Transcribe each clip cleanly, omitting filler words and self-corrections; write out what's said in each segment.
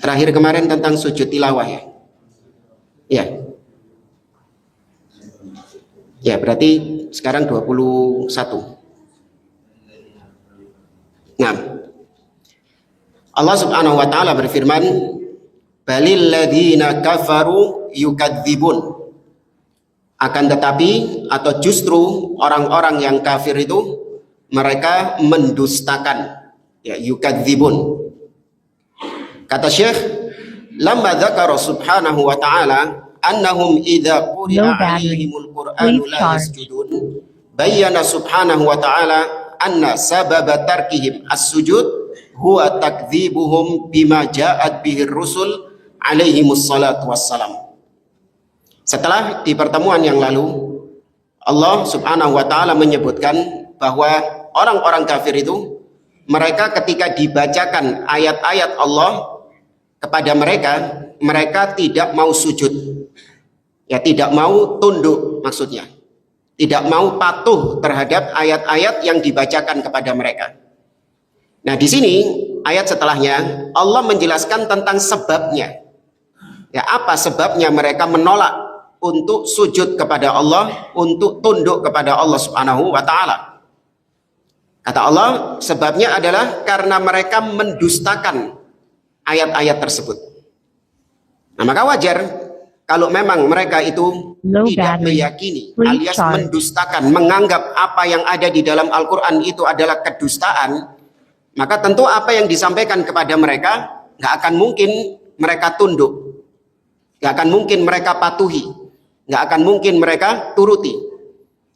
Terakhir kemarin tentang sujud tilawah ya. Ya. Ya, berarti sekarang 21. Nah, Allah Subhanahu wa taala berfirman, balil ladzina kafaru yukadzibun. Akan tetapi atau justru orang-orang yang kafir itu mereka mendustakan, ya, yukadzibun. Kata Syekh, lamma dzakara subhanahu wa ta'ala annahum idza quri'a 'alaihimul qur'anu la yasjudun, bayyana subhanahu wa ta'ala anna sababa tarkihim as-sujud huwa takdzibuhum bima ja'at bihi rusul alaihimus salatu wassalam. Setelah di pertemuan yang lalu Allah Subhanahu wa taala menyebutkan bahwa orang-orang kafir itu mereka ketika dibacakan ayat-ayat Allah kepada mereka, mereka tidak mau sujud. Ya, tidak mau tunduk maksudnya. Tidak mau patuh terhadap ayat-ayat yang dibacakan kepada mereka. Nah, di sini ayat setelahnya Allah menjelaskan tentang sebabnya. Ya, apa sebabnya mereka menolak untuk sujud kepada Allah, untuk tunduk kepada Allah Subhanahu wa taala. Kata Allah, sebabnya adalah karena mereka mendustakan ayat-ayat tersebut. Nah, maka wajar kalau memang mereka itu tidak meyakini alias mendustakan, menganggap apa yang ada di dalam Al-Qur'an itu adalah kedustaan, maka tentu apa yang disampaikan kepada mereka nggak akan mungkin mereka tunduk, nggak akan mungkin mereka patuhi, nggak akan mungkin mereka turuti.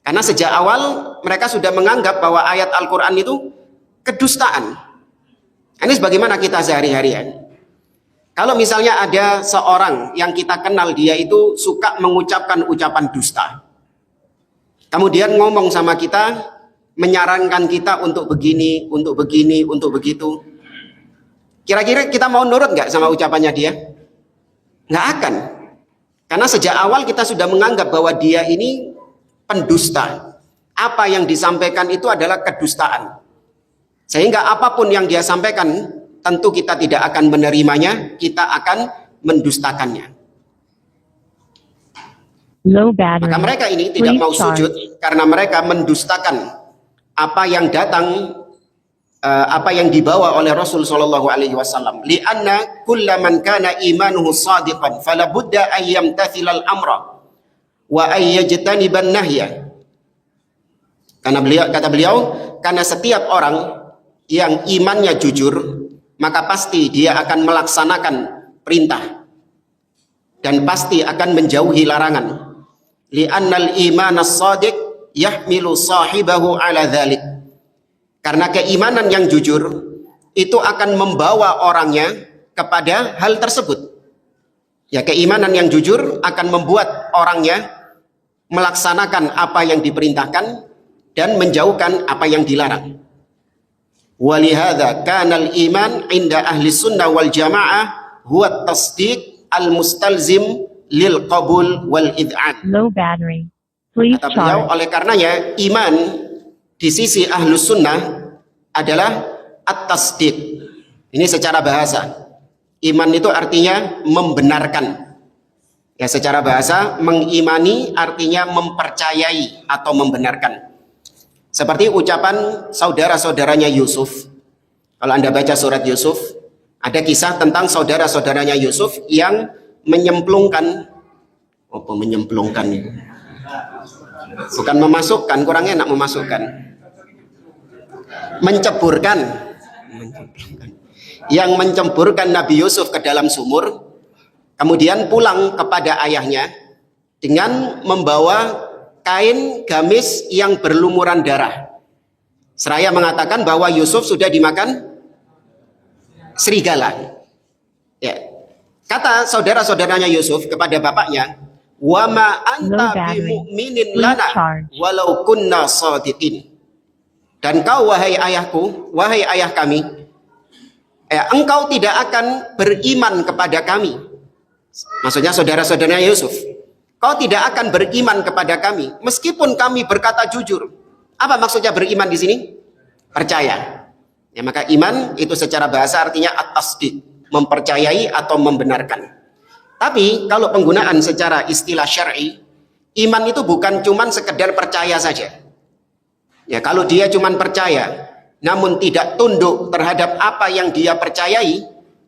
Karena sejak awal mereka sudah menganggap bahwa ayat Al-Quran itu kedustaan. Ini sebagaimana kita sehari-harian. Kalau misalnya ada seorang yang kita kenal, dia itu suka mengucapkan ucapan dusta, kemudian ngomong sama kita, menyarankan kita untuk begini, untuk begini, untuk begitu, kira-kira kita mau nurut nggak sama ucapannya dia? Nggak akan. Karena sejak awal kita sudah menganggap bahwa dia ini pendusta. Apa yang disampaikan itu adalah kedustaan. Sehingga apapun yang dia sampaikan, tentu kita tidak akan menerimanya, kita akan mendustakannya. Maka mereka ini tidak mau sujud karena mereka mendustakan apa yang datang, apa yang dibawa oleh Rasul Shallallahu Alaihi Wasallam. Lianna kullaman kana imanuhu sadiqan, fala budda ayyam tathilal amra wa ayyajtaniban nahya. Karena kata beliau, karena setiap orang yang imannya jujur, maka pasti dia akan melaksanakan perintah dan pasti akan menjauhi larangan. Li'annal iman as-sadiq yahmilu sahibahu ala dhalik. Karena keimanan yang jujur itu akan membawa orangnya kepada hal tersebut. Ya, keimanan yang jujur akan membuat orangnya melaksanakan apa yang diperintahkan dan menjauhkan apa yang dilarang. Walihada kanal iman inda ahli sunnah wal jamaah huwa tasdiq al mustalzim lil qabul wal id'an. Low battery. Please Kata beliau, oleh karenanya iman di sisi ahlus sunnah adalah at-tasdiq. Ini secara bahasa. Iman itu artinya membenarkan. Ya, secara bahasa mengimani artinya mempercayai atau membenarkan. Seperti ucapan saudara-saudaranya Yusuf. Kalau Anda baca surat Yusuf, ada kisah tentang saudara-saudaranya Yusuf yang menyemplungkan, apa menyemplungkan itu? Bukan memasukkan, kurang enak memasukkan. Menceburkan. Yang menceburkan Nabi Yusuf ke dalam sumur, kemudian pulang kepada ayahnya dengan membawa kain gamis yang berlumuran darah. Seraya mengatakan bahwa Yusuf sudah dimakan serigala. Ya. Kata saudara-saudaranya Yusuf kepada bapaknya, "Wa ma anta bimu'minin lana walau kunna shadiqin." Dan kau wahai ayahku, wahai ayah kami, engkau tidak akan beriman kepada kami. Maksudnya saudara-saudaranya Yusuf. Kau tidak akan beriman kepada kami meskipun kami berkata jujur. Apa maksudnya beriman di sini? Percaya. Ya, maka iman itu secara bahasa artinya at-tasdiq. mempercayai atau membenarkan. Tapi kalau penggunaan secara istilah syar'i, iman itu bukan cuman sekedar percaya saja. Ya, kalau dia cuman percaya namun tidak tunduk terhadap apa yang dia percayai,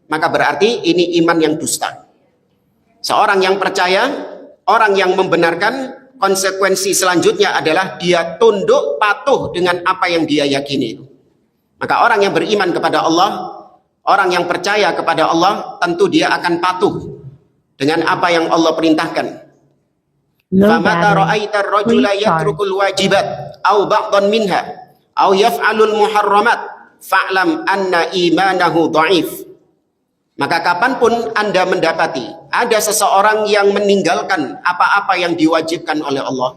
maka berarti ini iman yang dusta. Seorang yang percaya, orang yang membenarkan, konsekuensi selanjutnya adalah dia tunduk patuh dengan apa yang dia yakini itu. Maka orang yang beriman kepada Allah, orang yang percaya kepada Allah, tentu dia akan patuh dengan apa yang Allah perintahkan. Low Famata battery. ra'aita ar-rajula Please charge. yatrukul wajibat aw ba'dan minha aw yaf'alul muharramat fa'lam anna imanahu dha'if. Maka kapanpun Anda mendapati ada seseorang yang meninggalkan apa-apa yang diwajibkan oleh Allah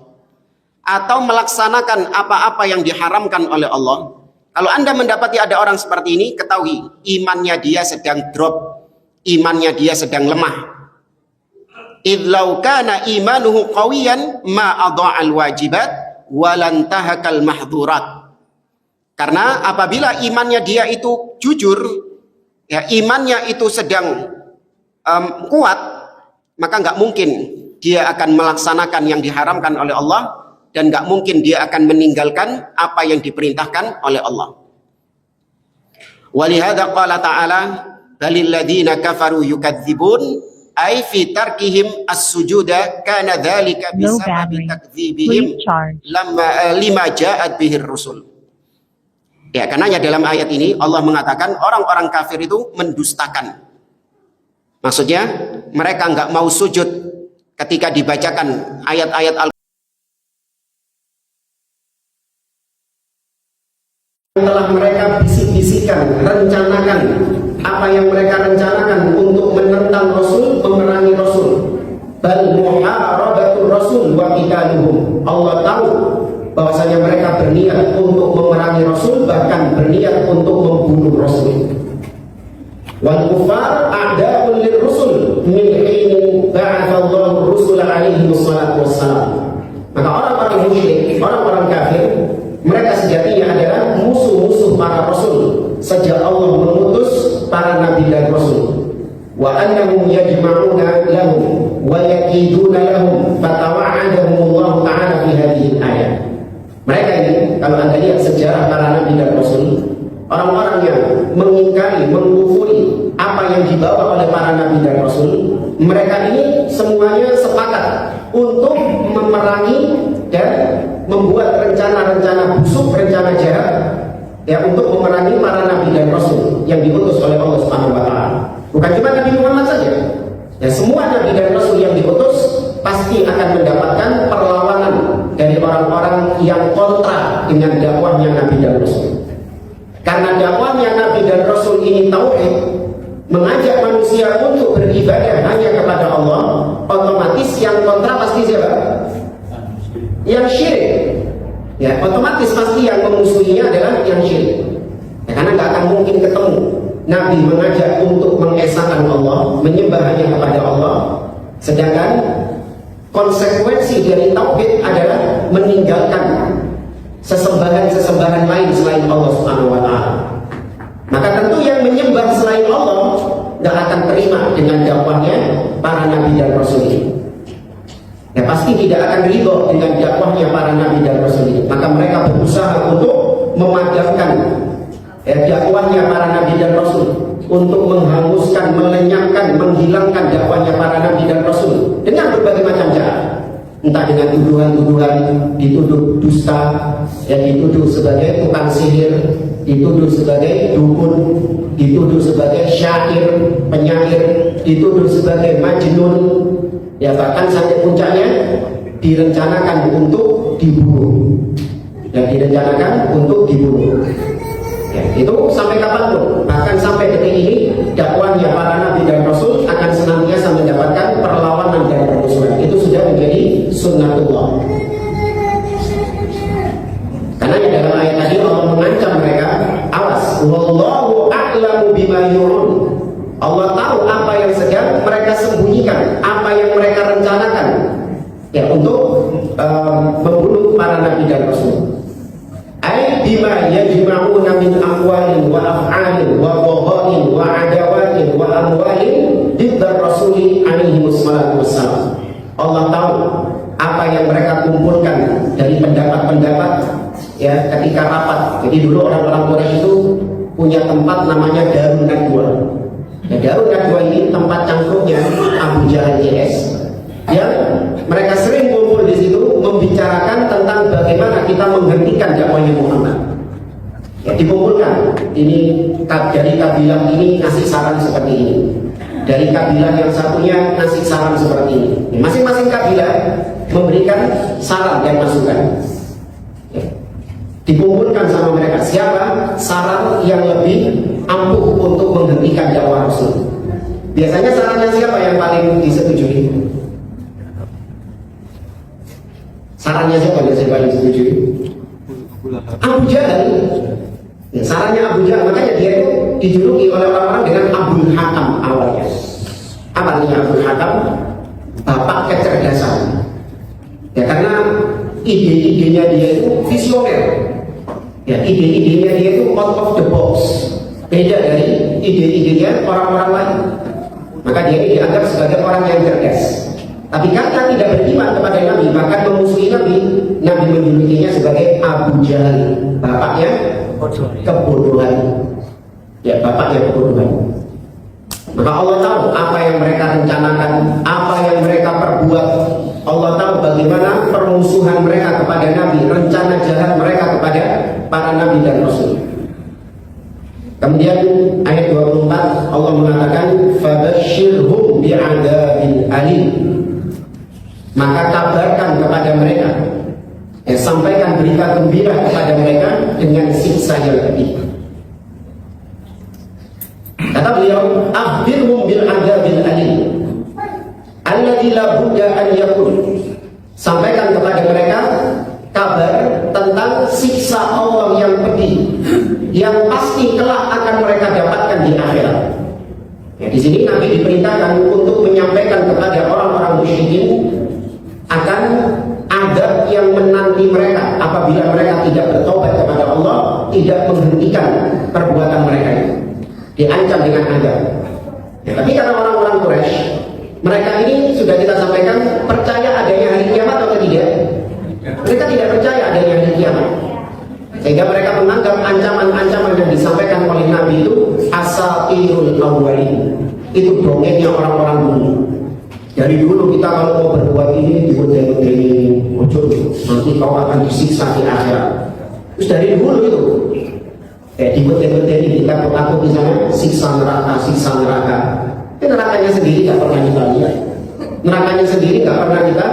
atau melaksanakan apa-apa yang diharamkan oleh Allah, kalau Anda mendapati ada orang seperti ini, ketahui imannya dia sedang drop, imannya dia sedang lemah. Idlau kana imanuhu qawiyan ma adha'al wajibat walan tahakal mahdhurat. Karena apabila imannya dia itu jujur, ya imannya itu sedang kuat, maka nggak mungkin dia akan melaksanakan yang diharamkan oleh Allah, dan nggak mungkin dia akan meninggalkan apa yang diperintahkan oleh Allah. Walihada qala ta'ala balil ladina kafaru yukadzibun ay fi tarkihim as-sujuda kana dzalika Low bisababi battery. takdzibihim Please charge. lima ja'at bihir rusul. Ya, karenanya dalam ayat ini Allah mengatakan orang-orang kafir itu mendustakan. Maksudnya mereka nggak mau sujud ketika dibacakan ayat-ayat Al-Quran. Telah mereka bisik-bisikan, rencanakan apa yang mereka rencanakan untuk menentang Rasul, memerangi Rasul. Bal muharabatul Rasul wa qitaluhum. Allah tahu bahwasanya mereka berniat untuk memerangi Rasul, bahkan berniat untuk membunuh Rasul. Wal kufar a'da'un lirrusul min hinin ba'athallahu rusula alaihi wassalatu wassalam. Maka orang-orang musyrik, orang-orang kafir, mereka sejatinya adalah musuh-musuh para rasul sejak Allah mengutus para nabi dan rasul. Wa annahum yajma'una lahum wa yakiduna lahum fatawa'adahumullahu ta'ala fi hadhihi al-ayat. Mereka ini, kalau Anda lihat sejarah para nabi dan rasul, orang-orang yang mengingkari, mengkufuri apa yang dibawa oleh para nabi dan rasul, mereka ini semuanya sepakat untuk memerangi dan membuat rencana-rencana busuk, rencana jahat, ya, untuk memerangi para nabi dan rasul yang diutus oleh Allah Subhanahu wa taala. Bukan cuma Nabi Muhammad saja. Ya, semua nabi dan rasul yang diutus pasti akan mendapatkan perlawanan dari orang-orang yang kontra dengan dakwahnya nabi dan rasul. Karena dakwahnya nabi dan rasul ini tauhid, mengajak manusia untuk beribadah hanya kepada Allah, otomatis yang kontra pasti siapa? Yang syirik. Ya, otomatis pasti yang memusuhinya adalah yang syirik. Ya, karena nggak akan mungkin ketemu Nabi mengajak untuk mengesahkan Allah, menyembah hanya kepada Allah, sedangkan konsekuensi dari tauhid adalah meninggalkan sesembahan-sesembahan lain selain Allah Subhanahu wa taala. Maka tentu yang menyembah selain Allah nggak akan terima dengan dakwahnya para nabi dan rasul ini. Ya, pasti tidak akan ridho dengan dakwahnya para nabi dan rasul ini. Maka mereka berusaha untuk memadamkan dakwahnya para nabi dan rasul, untuk menghanguskan, melenyapkan, menghilangkan dakwahnya para nabi dan rasul dengan berbagai macam cara. Entah dengan tuduhan-tuduhan, dituduh dusta, dituduh sebagai tukang sihir, dituduh sebagai dukun, dituduh sebagai syair, penyair, dituduh sebagai majnun, ya, bahkan sampai puncaknya direncanakan untuk dibunuh. Ya, direncanakan untuk dibunuh. Ya, itu sampai kapanpun, bahkan sampai detik ini dakwahnya para nabi dan rasul akan senantiasa mendapatkan perlawanan dan permusuhan. Itu sudah menjadi sunnatullah. Karena di dalam ayat tadi Allah mengancam mereka, awas, wallahu a'lamu bima yu'un. Allah tahu apa yang sedang mereka sembunyikan, apa yang mereka rencanakan, ya, untuk membunuh para nabi dan rasul. Ay bima yajma'una min aqwalin wa af'alin wa dhaharin wa adawatin wa amwalin diddar rasuli alaihi wassalam. Allah tahu apa yang mereka kumpulkan dari pendapat-pendapat ya ketika rapat. Jadi dulu orang-orang Quraisy itu punya tempat namanya Darun Nadwa. Ya, Darun Nadwa ini tempat cangkruknya Abu Jahal IS. Ya, mereka sering kumpul di situ membicarakan tentang bagaimana kita menghentikan dakwahnya Muhammad. Ya, dikumpulkan. Ini dari kabilah ini ngasih saran seperti ini. Dari kabilah yang satunya ngasih saran seperti ini. Masing-masing kabilah memberikan saran dan masukan. Ya. Dikumpulkan sama mereka siapa saran yang lebih ampuh untuk menghentikan dakwah Rasul. Biasanya sarannya siapa yang paling disetujui? Sarannya siapa yang paling disetujui? Abu Jahal. Ya, sarannya Abu Jahal, makanya dia itu dijuluki oleh orang-orang dengan Abul Hakam awalnya. Apa artinya Abul Hakam? Bapak kecerdasan. Ya karena ide-idenya dia itu visioner. Ya, ide-idenya dia itu out of the box, beda dari ide-idenya orang-orang lain. Maka dia ini dianggap sebagai orang yang cerdas. Tapi karena tidak beriman kepada Nabi, bahkan memusuhi Nabi, Nabi menjulukinya sebagai Abu Jahal, bapaknya kebodohan. Ya, bapaknya kebodohan. Maka Allah tahu apa yang mereka rencanakan, apa yang mereka perbuat. Allah tahu bagaimana permusuhan mereka kepada Nabi, rencana jahat mereka kepada para Nabi dan Rasul. Kemudian ayat 24 Allah mengatakan fabashshirhum bi'adzabin alim. Maka kabarkan kepada mereka, sampaikan berita gembira kepada mereka dengan siksa yang pedih. Kata beliau, akhbirhum bil adzabil alim alladzi la budda an yakun. Sampaikan kepada mereka kabar tentang siksa Allah yang pedih yang pasti kelak akan mereka dapatkan di akhirat. Ya, di sini Nabi diperintahkan untuk menyampaikan kepada orang-orang musyrikin akan adab yang menanti mereka apabila mereka tidak bertobat kepada Allah, tidak menghentikan perbuatan mereka itu. Diancam dengan adab. Ya, tapi karena orang-orang Quraisy, mereka ini sudah kita sampaikan percaya adanya hari kiamat atau tidak? Mereka tidak percaya adanya hari kiamat. Sehingga mereka menganggap ancaman-ancaman yang disampaikan oleh Nabi itu asatirul awwalin. Itu dongengnya orang-orang dulu. Dari dulu kita kalau mau berbuat ini diwedeni, nanti kau akan disiksa di akhirat. Terus dari dulu itu diwedeni kita takut di sana siksa neraka. Itu nerakanya sendiri nggak pernah kita lihat. Nerakanya sendiri nggak pernah kita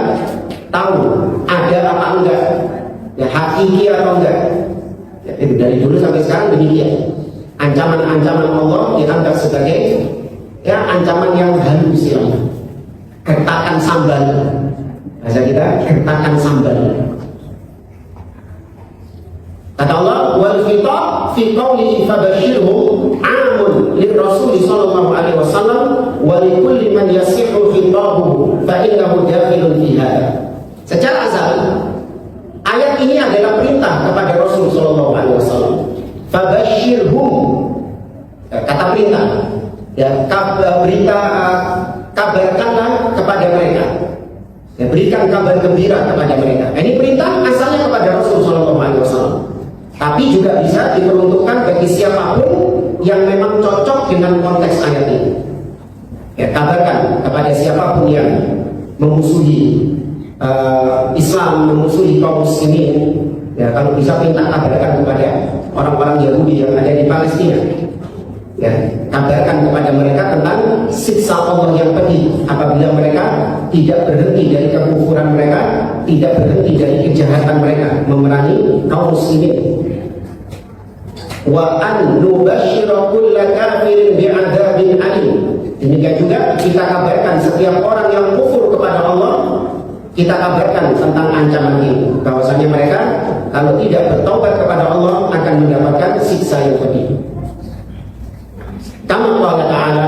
tahu ada apa enggak, ya hakiki atau enggak. Ya, itu dari dulu sampai sekarang demikian. Ancaman-ancaman Allah dianggap sebagai ya ancaman yang halus ya. Gertakan sambal, bahasa kita gertakan sambal. Kata Allah, wal khitab fi qawlihi fabashshirhum 'amun lirrasul sallallahu alaihi wasallam wa likulli man yasihu khitabuhu fa innahu dakhilun fi hadha. Secara azal ayat ini adalah perintah kepada Rasul sallallahu alaihi wasallam. Fabashshirhum, kata perintah. Ya, kabarkanlah kepada mereka. Ya, berikan kabar gembira kepada mereka. Ini perintah asalnya kepada Rasul sallallahu alaihi wasallam. Tapi juga bisa diperuntukkan bagi siapapun yang memang cocok dengan konteks ayat ini. Ya, kabarkan kepada siapapun yang memusuhi Islam, memusuhi kaum muslimin. Ya, kalau bisa minta kabarkan kepada orang-orang Yahudi yang ada di Palestina. Ya, kabarkan kepada mereka tentang siksa Allah yang pedih apabila mereka tidak berhenti dari kekufuran mereka, tidak berhenti dari kejahatan mereka memerangi kaum muslimin. Wa an nubashshira kulla kafirin bi'adzabin alim. Demikian juga kita kabarkan setiap orang yang kufur kepada Allah, kita kabarkan tentang ancaman ini, bahwasanya mereka kalau tidak bertobat kepada Allah akan mendapatkan siksa yang pedih. Kama qala ta'ala,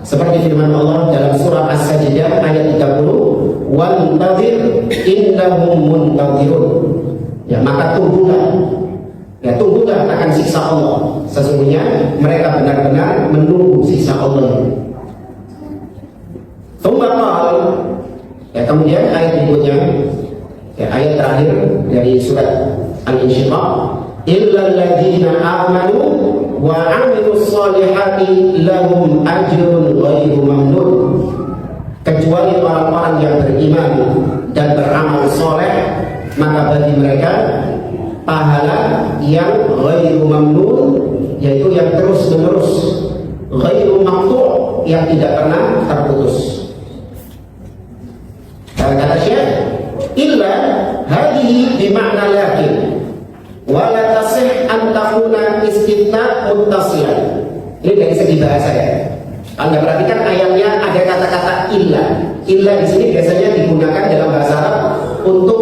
seperti firman Allah dalam surah As-Sajdah ayat 30, "Wantadhir innahum muntadhirun." Ya, maka tunggulah. Ya, tunggulah akan siksa Allah. Sesungguhnya mereka benar-benar menunggu siksa Allah. Ya, kemudian ayat berikutnya, ya, ayat terakhir dari surat Al-Insyiqaq, illal ladzina amanu wa 'amilus shalihati lahum ajrun ghairu mamnun. Kecuali orang-orang yang beriman dan beramal soleh, maka bagi mereka pahala yang ghairu mamnun, yaitu yang terus-menerus, ghairu maqtu', yang tidak pernah terputus. Kata Syekh, illa hadhihi bimakna lakin wa la tasih an takuna istithna muttasilan. Ini dari segi bahasa ya. Anda perhatikan ayatnya ada kata-kata illa. Illa di sini biasanya digunakan dalam bahasa Arab untuk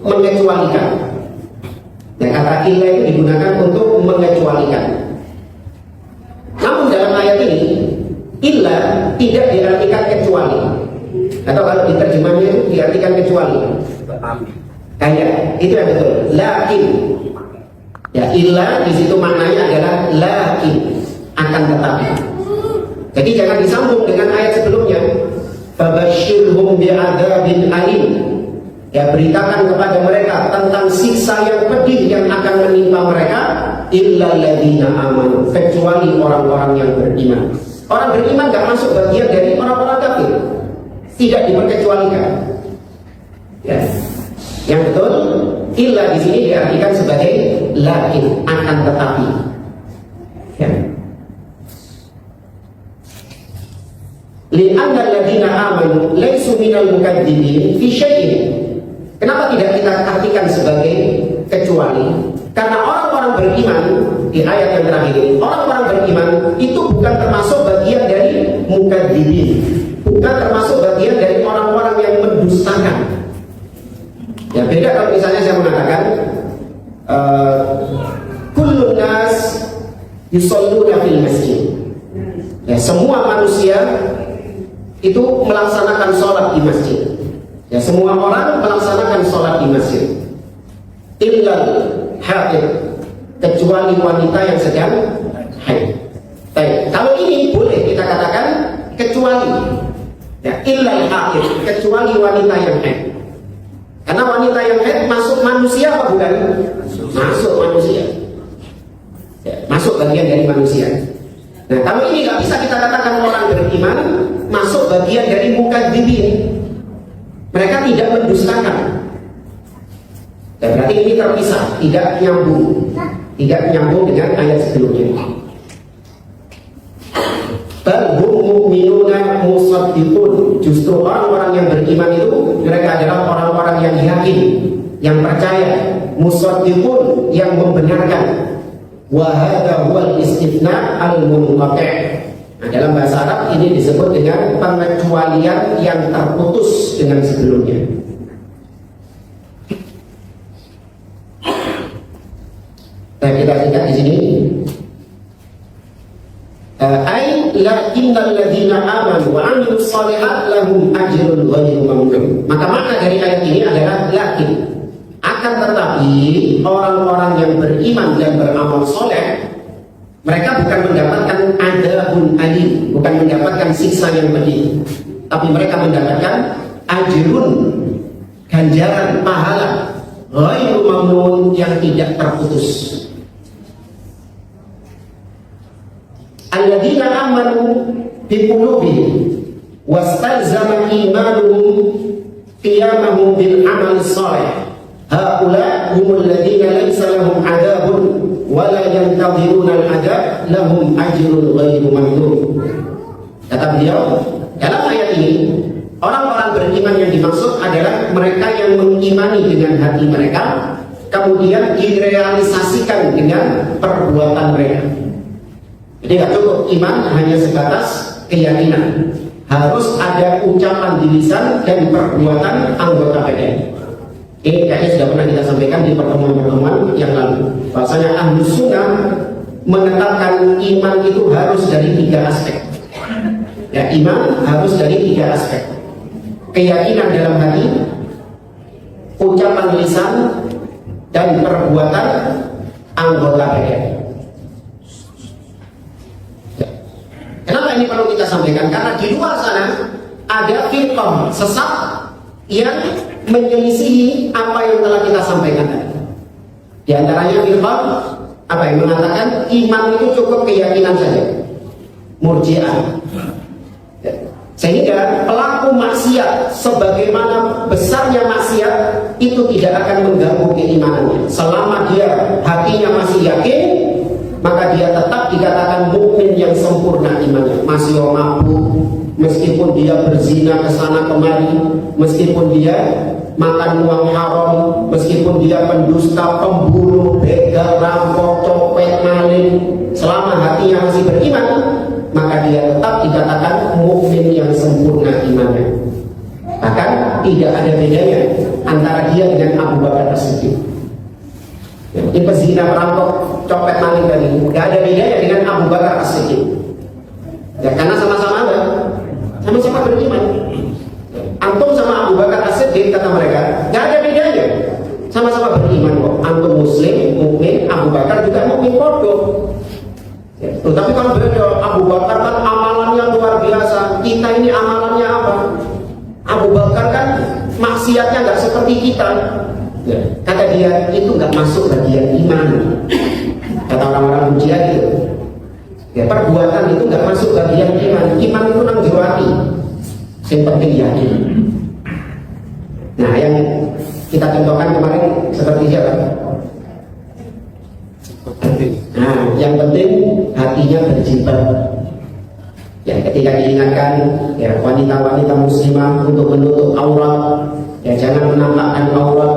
mengecualikan. Nah, kata illa itu digunakan untuk mengecualikan. Namun dalam ayat ini, illa tidak diartikan kecuali. Atau kalau diterjemahnya itu diartikan kecuali. Itu yang betul. Lakin. Ya, illa di situ maknanya adalah lakin, akan tetapi. Jadi jangan disambung dengan ayat sebelumnya. Fabasyirhum bi'adzabin alim. Ya, beritakan kepada mereka tentang siksa yang pedih yang akan menimpa mereka, illal ladzina amanu, kecuali orang-orang yang beriman. Orang beriman gak masuk bagian dari orang-orang kafir. Tidak diperkecualikan. Ya. Yang betul, illa di sini diartikan sebagai lakin, akan tetapi. Ya. Li'anna alladziina aamanu laisu minal mukadzibin fi syai'in. Kenapa tidak kita artikan sebagai kecuali? Karena orang-orang beriman di ayat yang terakhir ini, orang-orang beriman itu bukan termasuk bagian dari mukadzibin, bukan termasuk bagian dari orang-orang yang mendustakan. Ya, beda kalau misalnya saya mengatakan kullun nas yusalluna fil masjid. Ya, semua manusia itu melaksanakan sholat di masjid. Ya, semua orang melaksanakan sholat di masjid. Illal haid, kecuali wanita yang sedang haid. Baik, kalau ini boleh kita katakan kecuali. Ya, illal haid, kecuali wanita yang haid. Karena wanita yang haid masuk manusia apa bukan? Masuk manusia. Ya, masuk bagian dari manusia. Nah, kalau ini nggak bisa kita katakan orang beriman masuk bagian dari mukadzibin. Mereka tidak mendustakan. Dan berarti ini terpisah, tidak nyambung dengan ayat sebelumnya. Bal hum mu'minuna musaddiqun. Justru orang-orang yang beriman itu mereka adalah orang-orang yang yakin, yang percaya, musaddiqun, yang membenarkan. Wa hadza huwal istithna al-munqati'. Nah, dalam bahasa Arab ini disebut dengan pengecualian yang terputus dengan sebelumnya. Nah, kita lihat di sini. Ai lakinnal ladzina amanu wa 'amilus shalihat lahum ajrun ghairu mamnun. Maka makna dari ayat ini adalah lakin, akan tetapi orang-orang yang beriman dan beramal soleh, mereka bukan mendapatkan adzabun alim, bukan mendapatkan siksa yang pedih, tapi mereka mendapatkan ajrun, ganjaran, pahala ghairu mamnun, yang tidak terputus. Alladzina amanu bi qulubihim wastalzama imanuhum qiyamahum bil amal shalih. Haula humul ladzina laysa lahum adzabun wa la yantadhiruna al-adzab lahum ajrun ghairu mamnun. Kata beliau, dalam ayat ini orang-orang beriman yang dimaksud adalah mereka yang mengimani dengan hati mereka, kemudian direalisasikan dengan perbuatan mereka. Jadi tidak cukup iman hanya sebatas keyakinan, harus ada ucapan di lisan dan perbuatan anggota badan. Ini kayaknya sudah pernah kita sampaikan di pertemuan-pertemuan yang lalu. Bahasanya Ahlus Sunnah menetapkan iman itu harus dari 3 aspek. Ya, iman harus dari 3 aspek. Keyakinan dalam hati, ucapan lisan, dan perbuatan anggota badan. Kenapa ini perlu kita sampaikan? Karena di luar sana ada firqah sesat yang menyelisihi apa yang telah kita sampaikan tadi. Di antaranya firqah apa yang mengatakan iman itu cukup keyakinan saja, Murji'ah. Sehingga pelaku maksiat sebagaimana besarnya maksiat itu tidak akan mengganggu keimanannya. Selama dia hatinya masih yakin, maka dia tetap dikatakan mukmin yang sempurna imannya. Masih mabuk, meskipun dia berzina kesana kemari, meskipun dia makan uang haram, meskipun dia pendusta, pembunuh, begal, rampok, copet, maling, selama hatinya masih beriman, maka dia tetap dikatakan mukmin yang sempurna imannya. Bahkan tidak ada bedanya antara dia dengan Abu Bakar As-Siddiq. Ini pezina, perampok, copet, maling tadi, tidak ada bedanya dengan Abu Bakar As-Siddiq. Ya, karena sama-sama ada, sama-sama beriman. Antum sama Abu Bakar As-Siddiq kata mereka, tidak ada bedanya, sama-sama beriman kok. Antum Muslim, mukmin, Abu Bakar juga mukmin bodoh. Ya, tapi kalau beda, Abu Bakar kan amalannya luar biasa, kita ini amalannya apa? Abu Bakar kan maksiatnya nggak seperti kita. Ya, kata dia itu nggak masuk bagian iman. Kata orang-orang Murji'ah gitu. Ya, perbuatan itu nggak masuk bagian iman. Iman itu nang jero ati. Yang penting yakin. Nah, yang kita contohkan kemarin seperti siapa? Nah, yang penting hatinya berjilbab. Ya, ketika diingatkan ya wanita-wanita muslimah untuk menutup aurat, ya jangan menampakkan aurat.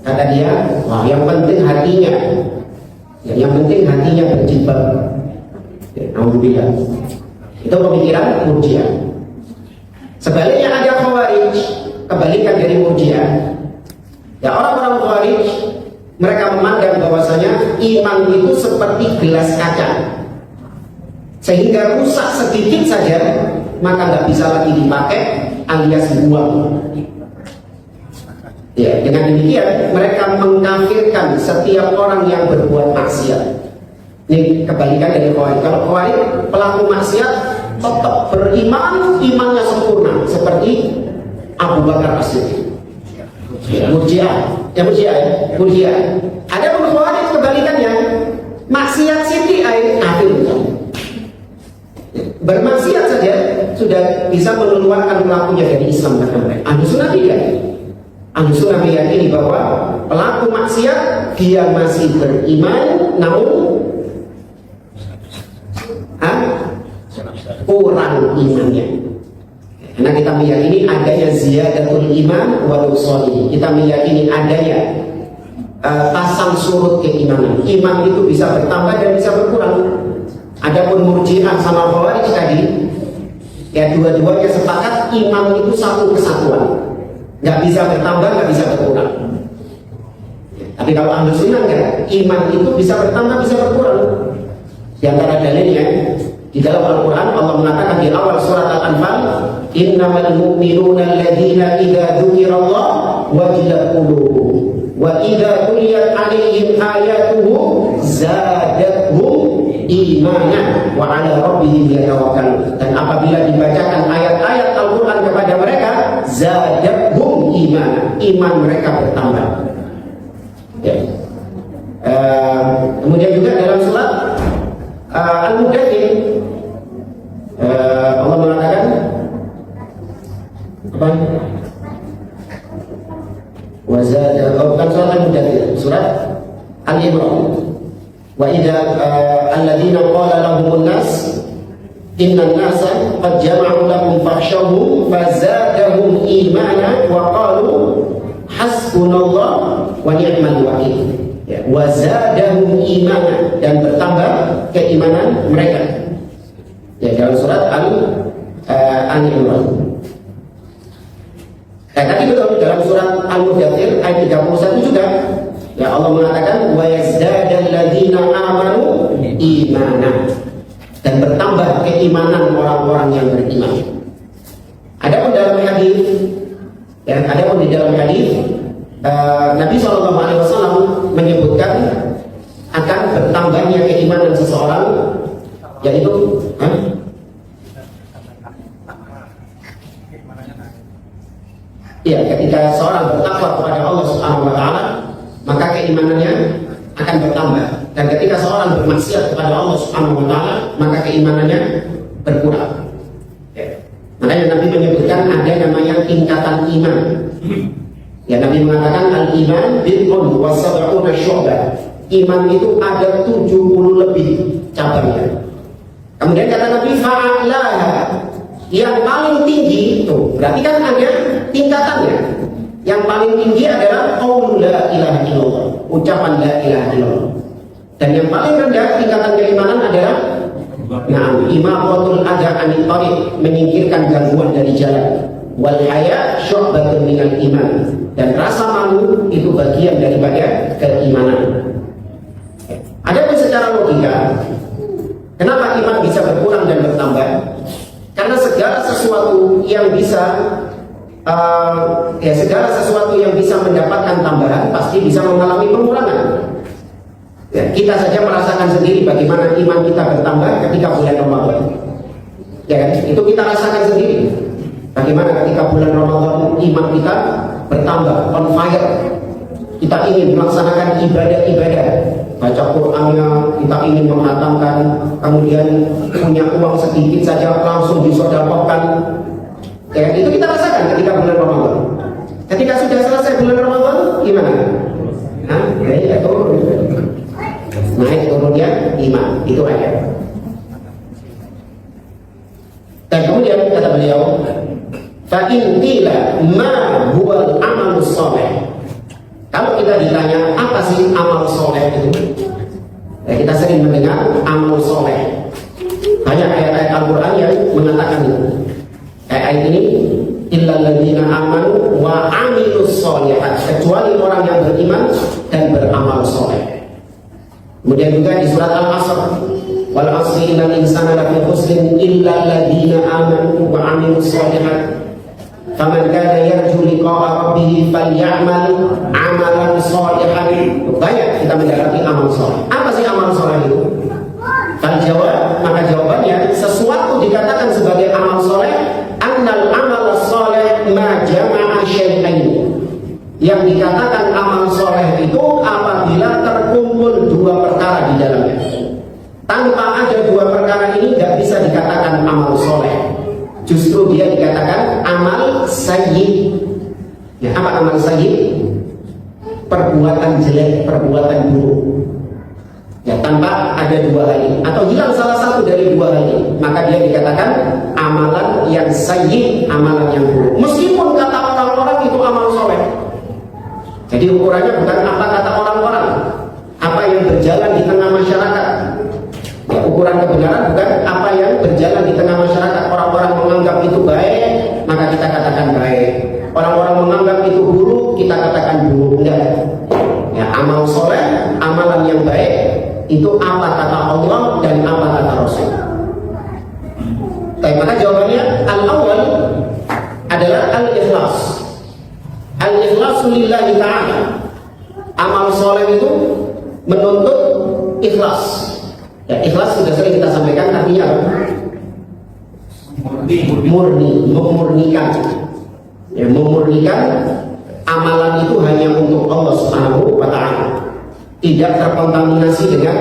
Kata dia, wah yang penting hatinya. Ya, yang penting hatinya berjilbab. Ya, alhamdulillah. Itu pemikiran Murji'ah. Sebaliknya ada Khawarij, kebalikan dari Murji'ah. Ya, orang-orang Khawarij mereka memandang bahwasanya iman itu seperti gelas kaca, sehingga rusak sedikit saja maka nggak bisa lagi dipakai alias dibuang. Ya, dengan demikian mereka mengkafirkan setiap orang yang berbuat maksiat. Ini kebalikan dari Khawarij. Kalau Khawarij pelaku maksiat tetap beriman, imannya sempurna seperti Abu Bakar As-Siddiq. Murji'ah, Murji'ah. Ada pun Khawarij kebalikannya, maksiat sithik ae kafir. Bermaksiat saja sudah bisa mengeluarkan pelakunya dari Islam kata mereka. Ahlu Sunnah tidak. Ahlu Sunnah meyakini bahwa pelaku maksiat dia masih beriman, namun kurang imannya. Karena kita meyakini adanya ziyadatul iman wa nusani. Kita meyakini adanya pasang surut keimanan. Iman itu bisa bertambah dan bisa berkurang. Adapun Murji'ah sama Khawarij tadi, ya dua-duanya sepakat iman itu satu kesatuan, nggak bisa bertambah, nggak bisa berkurang. Tapi kalau Ahlu Sunnah enggak, iman itu bisa bertambah, bisa berkurang. Di antara dalilnya di dalam Al-Quran Allah mengatakan di awal surat Al-Anfal, innamal mu'minuna alladzina idza dzukirallah wajilat qulubuhum wa idza tuliyat 'alaihim ayatuhu zadatuhum imanan wa 'ala rabbihim yatawakkalun. Dan apabila dibacakan ayat-ayat Al-Quran kepada mereka, zadatuhum iman mereka bertambah. Ya. Kemudian juga dalam surat Al-Mudaththir Allah mengatakan apa? Bukan surat Al-Mudaththir, surat Al-Imran. Wa idza alladziina qala lahumun nas innan nasa qad jama'u lakum fakhshawhum fazadahum imana wa qalu hasbunallah wa ni'mal wakil. Ya, wa zadahum imana, dan bertambah keimanan mereka. Ya, dalam surat Al-Imran. Tadi betul dalam surat Al-Mudaththir ayat 31 juga. Ya, Allah mengatakan wa yazdadal ladzina amanu imana, dan bertambah keimanan orang-orang yang beriman. Adapun dalam hadis, ya, adapun di dalam hadis Nabi SAW menyebutkan akan bertambahnya keimanan seseorang, yaitu ya, ketika seorang bertakwa kepada Allah Subhanahu wa taala, maka keimanannya akan bertambah. Dan ketika seorang bermaksiat kepada Allah Subhanahu wa taala, maka keimanannya berkurang. Ya. Makanya Nabi menyebutkan ada namanya tingkatan iman. Ya, Nabi mengatakan al-iman bid'un wa sab'una syu'bah. Iman itu ada 70 lebih cabangnya. Kemudian kata Nabi fa'alaha, yang paling tinggi itu berarti kan ada tingkatannya. Yang paling tinggi adalah qaul la ilaha illallah, ucapan la ilaha illallah. Dan yang paling rendah tingkatan keimanan adalah imaqatul adha anit tariq, menyingkirkan gangguan dari jalan. Wal haya syu'batun minal iman, dan rasa malu itu bagian daripada keimanan. Adapun secara logika, kenapa iman bisa berkurang dan bertambah? Karena segala sesuatu yang bisa segala sesuatu yang bisa mendapatkan tambahan pasti bisa mengalami pengurangan. Ya, kita saja merasakan sendiri bagaimana iman kita bertambah ketika bulan Ramadan. Ya, itu kita rasakan sendiri. Bagaimana ketika bulan Ramadan iman kita bertambah, on fire. Kita ingin melaksanakan ibadah-ibadah, baca Qur'annya, kita ingin menghatamkan, kemudian punya uang sedikit saja langsung disedekahkan. Ya, itu kita rasakan ketika bulan Ramadan. Ketika sudah selesai bulan Ramadan, gimana? Ya, turun. Naik turunnya iman, itu aja. Dan kemudian kata beliau, fa in qila ma huwal amalus shalih. Kalau kita ditanya apa sih amal soleh itu, ya, kita sering mendengar amal soleh. Banyak ayat-ayat Al-Quran yang mengatakan itu. Ayat ini, illal ladzina amanu wa amilus sholihat, kecuali orang yang beriman dan beramal soleh. Kemudian juga di surat Al-Asr, wal asri innal insana lafi khusrin illal ladzina amanu wa amilus sholihat. Faman kana yarju liqa'a rabbih falyamal amalan shalihan. Banyak kita mendapati amal saleh. Apa sih amal saleh itu? Kalau jawab, maka jawabannya sesuatu dikatakan sebagai amal saleh, annal amal saleh ma jama'a syai'ain. Yang dikatakan amal saleh itu apabila terkumpul dua perkara di dalamnya. Tanpa ada dua perkara ini tidak bisa dikatakan amal saleh. Justru dia dikatakan amal sayyi. Ya, apa amal sayyi? Perbuatan jelek, perbuatan buruk. Ya, tanpa ada dua hal ini atau hilang salah satu dari dua hal ini, maka dia dikatakan amalan yang sayyi, amalan yang buruk. Meskipun kata orang-orang itu amal soleh. Jadi ukurannya bukan apa kata orang-orang, apa yang berjalan di tengah masyarakat. Ya, ukuran kebenaran bukan apa yang berjalan di tengah masyarakat. Orang-orang menganggap itu baik, maka kita katakan baik. Orang-orang menganggap itu buruk, kita katakan buruk. Enggak. Ya, amal soleh, amalan yang baik itu apa kata Allah dan apa kata Rasul. Tapi maka jawabannya al-awwal adalah al-ikhlas. Al-ikhlasu lillahi ta'ala. Amal soleh itu menuntut ikhlas. Ya, ikhlas sudah sering kita sampaikan, artinya murni, memurnikan. Ya, memurnikan amalan itu hanya untuk Allah Subhanahu wa ta'ala. Tidak terkontaminasi dengan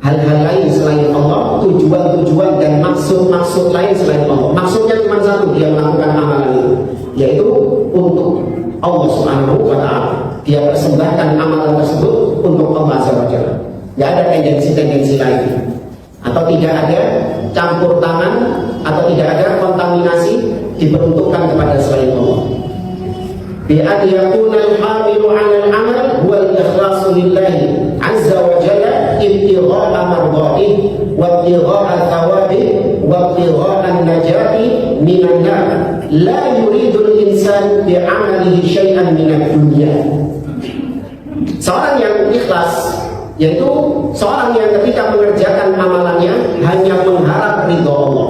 hal-hal lain selain Allah, tujuan-tujuan dan maksud-maksud lain selain Allah. Maksudnya cuma satu, dia melakukan amalan itu, yaitu untuk Allah Subhanahu wa ta'ala. Dia persembahkan amalan tersebut untuk Allah Azza wa Jalla. Tidak ada tendensi-tendensi lain, atau tidak ada campur tangan, atau tidak ada kontaminasi diperuntukkan kepada selain Allah. Bi an yakuna al-hamilu 'ala al-'amal huwa al-ikhlasu lillahi 'azza wa jalla ibtigha'a mardatihi wa ibtigha'a thawabihi wa ibtigha'a an-najati minan nar. La yuridu al-insan bi 'amalihi syai'an min ad-dunya. Seorang yang ikhlas, yaitu seorang yang ketika mengerjakan amalannya hanya mengharap ridho Allah,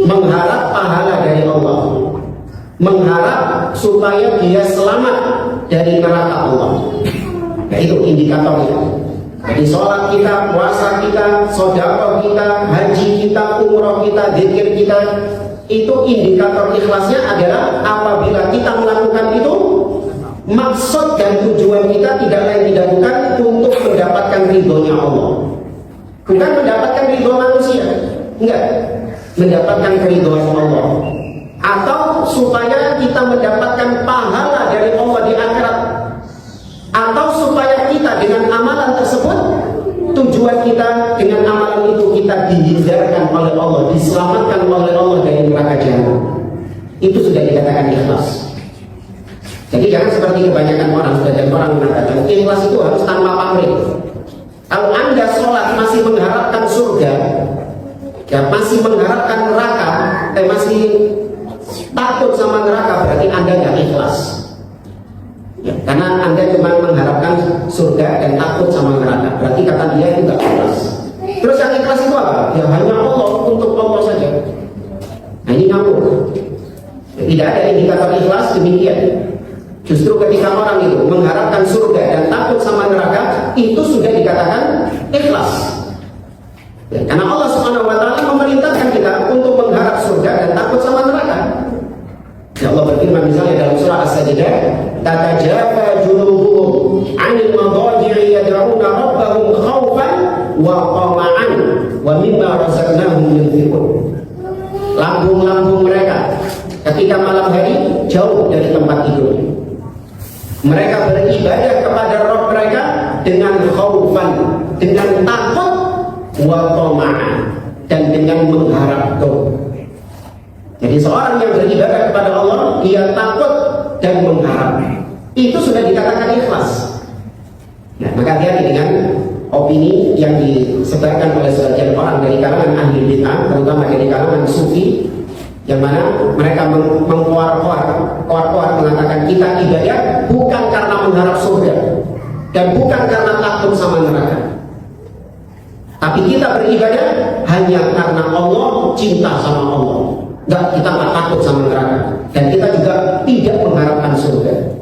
mengharap pahala dari Allah, mengharap supaya dia selamat dari neraka Allah. Nah, itu indikatornya. Jadi sholat kita, puasa kita, sedekah kita, haji kita, umroh kita, zikir kita, itu indikator ikhlasnya adalah apabila kita melakukan itu, maksud dan tujuan kita tidak lain tidak bukan untuk mendapatkan ridhonya Allah, bukan mendapatkan ridho manusia, enggak, mendapatkan keridhoan Allah, atau supaya kita mendapatkan pahala dari Allah di akhirat, atau supaya kita dengan amalan tersebut, tujuan kita dengan amalan itu kita dihindarkan oleh Allah, diselamatkan oleh Allah dari neraka jahanam. Itu sudah dikatakan ikhlas. Jadi jangan seperti kebanyakan orang, sebagian orang mengatakan ikhlas itu harus tanpa pamrih. Kalau Anda sholat masih mengharapkan surga, ya masih mengharapkan neraka, masih takut sama neraka, berarti Anda nggak ikhlas. Ya, karena Anda cuma mengharapkan surga dan takut sama neraka, berarti kata dia itu nggak ikhlas. Terus yang ikhlas itu apa? Ya hanya Allah, untuk Allah saja. Nah ini ngawur. Ya, tidak ada indikator ikhlas demikian. Justru ketika orang itu mengharapkan surga dan takut sama neraka, itu sudah dikatakan ikhlas. Ya, karena Allah Subhanahu wa taala memerintahkan kita untuk mengharap surga dan takut sama neraka. Ya Allah berfirman misalnya dalam surah As-Sajdah, "Tatajafa junubuhum 'anil madaji'i yad'una rabbahum khaufan wa tama'an wa mimma razaqnahum yunfiqun." Lambung-lambung mereka ketika malam hari jauh dari tempat tidur. Mereka beribadah kepada Rabb mereka dengan khaufan, dengan takut, wa tama'an, dan dengan mengharap doa. Jadi seorang yang beribadah kepada Allah, dia takut dan mengharap. Itu sudah dikatakan ikhlas. Nah, maka hati-hati dengan opini yang disebarkan oleh sebagian orang dari kalangan ahli bid'ah, terutama dari kalangan sufi, yang mana mereka mengkuar-kuar mengatakan kita ibadah bukan karena mengharap surga dan bukan karena takut sama neraka, tapi kita beribadah hanya karena Allah, cinta sama Allah. Kita nggak takut sama neraka, dan kita juga tidak mengharapkan surga.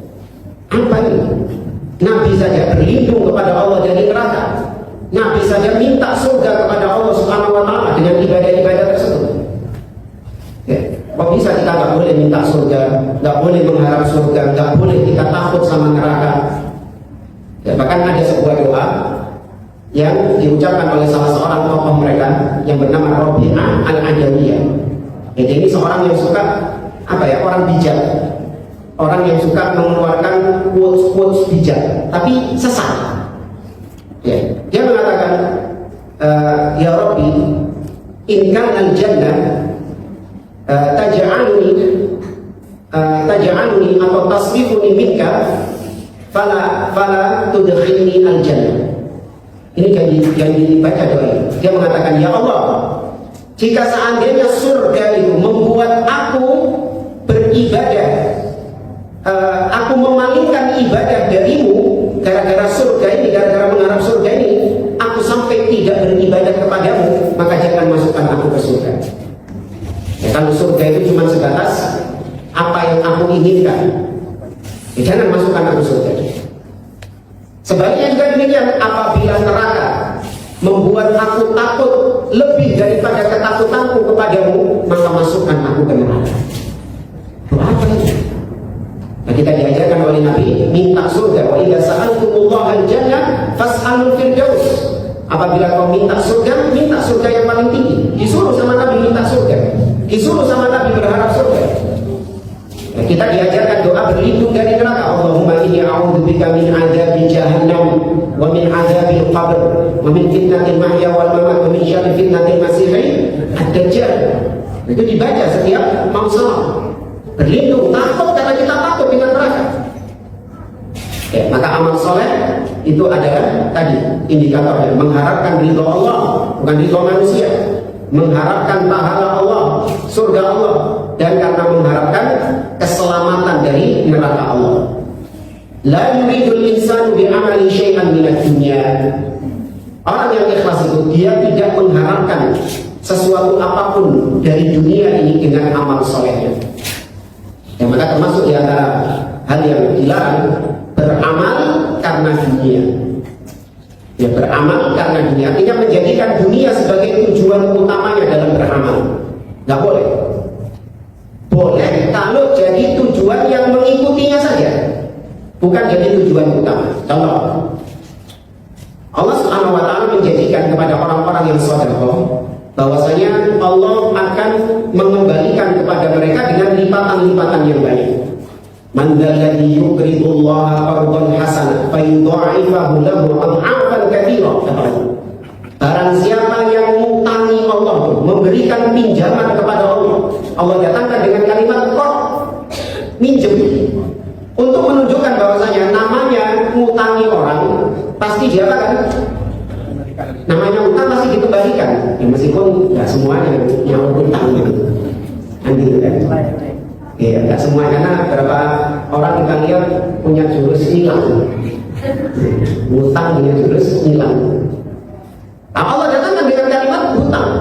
Apa ini? Nabi saja berlindung kepada Allah dari neraka. Nabi saja minta surga kepada Allah Subhanahu wa taala dengan ibadah-ibadah tersebut. Ya, kok bisa kita nggak boleh minta surga, nggak boleh mengharap surga, nggak boleh kita takut sama neraka? Ya, bahkan ada sebuah doa yang diucapkan oleh salah seorang tokoh mereka yang bernama Rabi'ah Al-Adawiyah. Jadi ini seorang yang suka orang bijak, orang yang suka mengeluarkan quotes bijak, tapi sesat. Ya, dia mengatakan, ya Rabbi, in kana al-jannah taj'aluni atau tasrifuni minka fala tudkhilni al-jannah. Ini yang dibaca doa ini. Dia mengatakan, ya Allah, jika seandainya surga itu membuat aku beribadah, aku memalingkan ibadah darimu gara-gara surga ini, gara-gara mengharap surga ini, aku sampai tidak beribadah kepadamu, maka jangan masukkan aku ke surga. Ya, kalau surga itu cuma sebatas apa yang aku inginkan, ya, jangan masukkan aku surga. Sebaliknya juga demikian, apabila neraka membuat aku takut lebih daripada ketakutanku kepadamu, maka masukkan aku ke neraka. Apa ini? Nah, kita diajarkan oleh Nabi minta surga. Wa idza sa'altumullaha al-jannah fas'alul firdaus. Apabila kau minta surga yang paling tinggi. Disuruh sama Nabi minta surga, disuruh sama Nabi berharap surga. Nah, kita diajarkan doa berlindung dari neraka. Allahumma inni a'udzubika min adzabi jahannam wa min adzabil qabr wa min fitnatil mahya wal mamat wa min syarri fitnatil masiihid ad-dajjal. Itu dibaca setiap mau salat. Berlindung, takut karena kita takut dengan neraka. Ya, maka amal soleh itu adalah tadi indikatornya, mengharapkan ridho Allah, bukan ridho manusia, mengharapkan pahala Allah, surga Allah, dan karena mengharapkan keselamatan dari neraka Allah. La yuridul insanu bi'amali syai'an minad dunya. Orang yang ikhlas itu dia tidak mengharapkan sesuatu apapun dari dunia ini dengan amal solehnya. Ya, maka termasuk di antara hal yang dilarang beramal karena dunia. Ya, beramal karena dunia, artinya menjadikan dunia sebagai tujuan utamanya dalam beramal. Nggak boleh. Boleh kalau jadi tujuan yang mengikutinya saja, bukan jadi tujuan utama. Contoh, Allah Subhanahu wa Ta'ala menjadikan kepada orang-orang yang sedekah bahwasanya Allah akan mengembalikan kepada mereka dengan lipatan-lipatan yang banyak. Man dzalladzi yuqridullaha qardan hasanan fayudha'ifahu lahu adha'afan katsira. Barang siapa yang ngutangi Allah, memberikan pinjaman kepada Allah, Allah datangkan dengan kalimat qard, minjem, untuk menunjukkan bahwasanya namanya ngutangi orang pasti dia kan, namanya utang pasti dikembalikan, ya, meskipun nggak semuanya yang utang gitu, nanti kan. Ya, nggak semua, karena beberapa orang kita lihat punya jurus hilang, utang punya jurus hilang. Nah, Allah datangkan dengan kalimat hutang.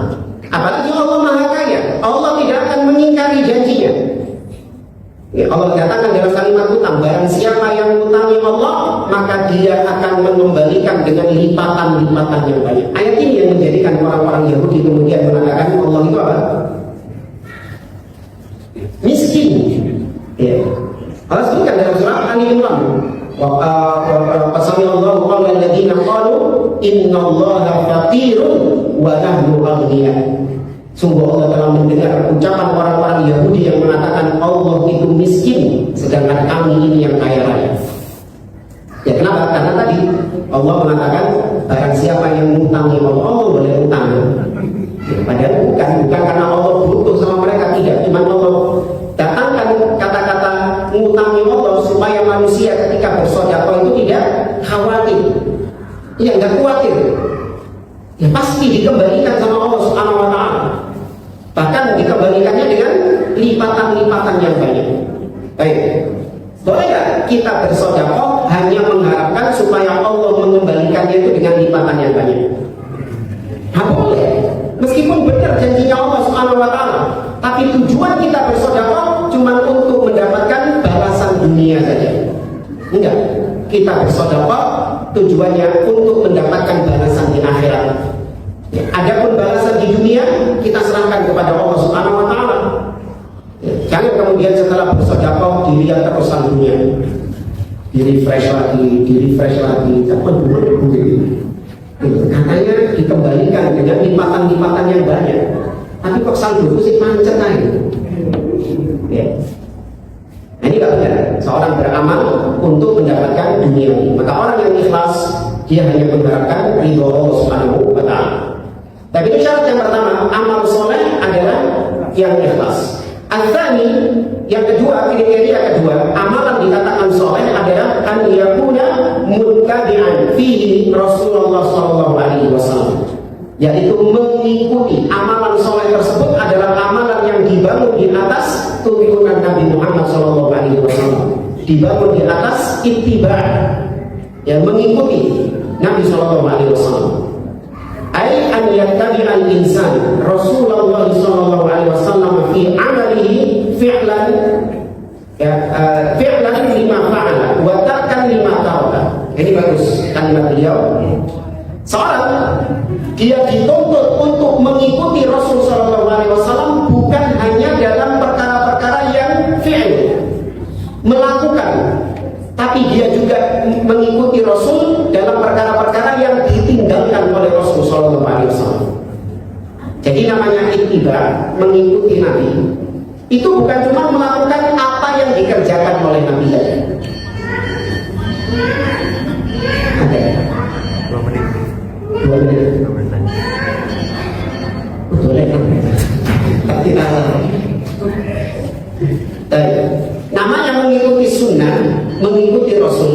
Apalagi Allah Maha Kaya, Allah tidak akan mengingkari janjinya. Ya, Allah datangkan dalam kalimat hutang. Barang siapa yang hutangi Allah, maka dia akan mengembalikan dengan lipatan-lipatan yang banyak. Ayat ini yang menjadikan orang-orang Yahudi kemudian mengatakan Allah itu apa? Miskin. Ya. Allah sebutkan dalam surah Ali Imran. Fasamiyallahu qawla alladziina qalu innallaha faqirun wa nahnu aghniya. Sungguh Allah telah mendengar ucapan orang-orang Yahudi yang mengatakan Allah itu miskin sedangkan kami ini yang kaya raya. Ya, kenapa? Karena tadi Allah mengatakan barang siapa yang mengutangi Allah, Allah boleh utang. Ya, padahal bukan karena Allah butuh sama mereka, tidak. Cuma Allah datangkan kata-kata mengutangi Allah supaya manusia ketika bersedekah itu tidak khawatir. Ya, nggak khawatir. Ya, pasti dikembalikan sama Allah Subhanahu wa Ta'ala. Bahkan dikembalikannya dengan lipatan-lipatan yang banyak. Baik. Boleh nggak kita bersedekah hanya mengharapkan supaya Allah mengembalikannya itu dengan lipatan yang banyak? Nah, boleh. Meskipun benar janjinya Allah Subhanahu wa Ta'ala, tapi tujuan kita bersedekah cuma untuk mendapatkan balasan dunia saja. Enggak. Kita bersedekah tujuannya untuk mendapatkan balasan di akhirat. Ya, adapun balasan di dunia kita serahkan kepada Allah Subhanahu wa Ta'ala. Ya, jangan kemudian setelah bersedekah dilihat terusan dunia, di refresh lagi, dapat duit. Katanya dikembalikan dengan lipatan-lipatan yang banyak, tapi kok saldo sih macet aja. Ya. Nah, ini nggak benar. Seorang beramal untuk mendapatkan dunia ini. Maka orang yang ikhlas dia hanya mengharapkan ridho Allah Subhanahu wa Ta'ala. Tapi itu syarat yang pertama, amal soleh adalah yang ikhlas. Al-thani, yang kedua, kriteria kedua, amalan dikatakan soleh adalah an yakuna muttabi'an fihi Rasulullah sallallahu alaihi wasallam. Yaitu mengikuti amalan soleh tersebut adalah amalan yang dibangun di atas tuntunan Nabi Muhammad sallallahu alaihi wasallam. Dibangun di atas ittiba', yang mengikuti Nabi sallallahu alaihi wasallam. Ai an yattabi'al insan Rasulullah sallallahu alaihi wasallam fi amalihi fi'lan lima fa'ala wa tarkan lima taraka. Ini bagus kalimat beliau. Seorang dia dituntut untuk mengikuti Rasul sallallahu alaihi wasallam bukan hanya dalam perkara-perkara yang fi'il, melakukan, tapi dia juga mengikuti Rasul dalam perkara-perkara yang ditinggalkan oleh Rasul sallallahu alaihi wasallam. Jadi namanya ittiba, mengikuti Nabi. Itu bukan cuma melakukan apa yang dikerjakan oleh Nabi saja. Ada 2 menit. 2 menit. Boleh. Namanya mengikuti sunnah, mengikuti Rasul,